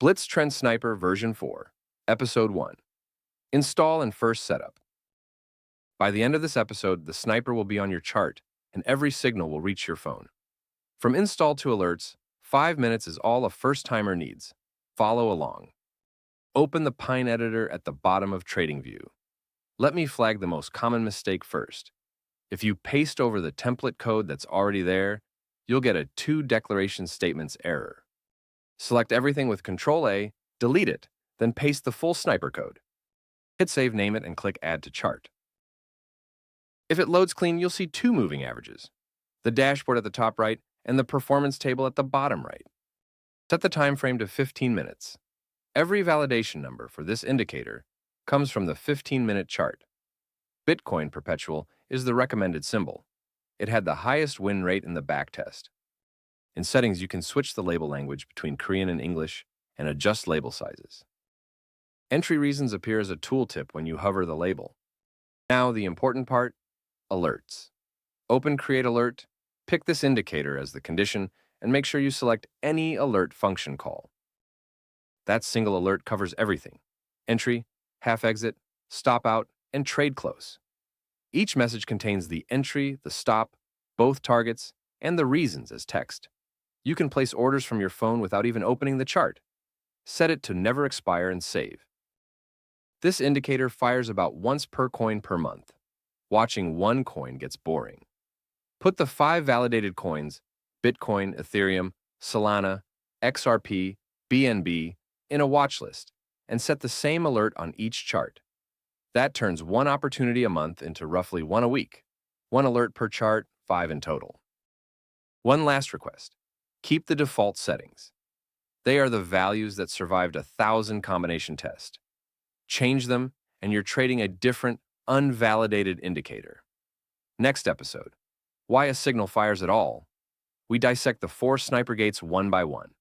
Blitz Trend Sniper version 4, episode 1. Install and first setup. By the end of this episode, the sniper will be on your chart and every signal will reach your phone. From install to alerts, 5 minutes is all a first-timer needs. Follow along. Open the Pine editor at the bottom of TradingView. Let me flag the most common mistake first. If you paste over the template code that's already there, you'll get a two declaration statements error. Select everything with Ctrl-A, delete it, then paste the full sniper code. Hit save, name it, and click Add to Chart. If it loads clean, you'll see two moving averages, the dashboard at the top right and the performance table at the bottom right. Set the time frame to 15 minutes. Every validation number for this indicator comes from the 15-minute chart. Bitcoin Perpetual is the recommended symbol. It had the highest win rate in the backtest. In settings, you can switch the label language between Korean and English and adjust label sizes. Entry reasons appear as a tooltip when you hover the label. Now, the important part, alerts. Open Create Alert, pick this indicator as the condition, and make sure you select any alert function call. That single alert covers everything: entry, half exit, stop out, and trade close. Each message contains the entry, the stop, both targets, and the reasons as text. You can place orders from your phone without even opening the chart. Set it to never expire and save. This indicator fires about once per coin per month. Watching one coin gets boring. Put the 5 validated coins, Bitcoin, Ethereum, Solana, XRP, BNB, in a watch list and set the same alert on each chart. That turns one opportunity a month into roughly one a week. One alert per chart, 5 in total. One last request. Keep the default settings. They are the values that survived 1,000 combination test. Change them, and you're trading a different, unvalidated indicator. Next episode, why a signal fires at all. We dissect the 4 sniper gates one by one.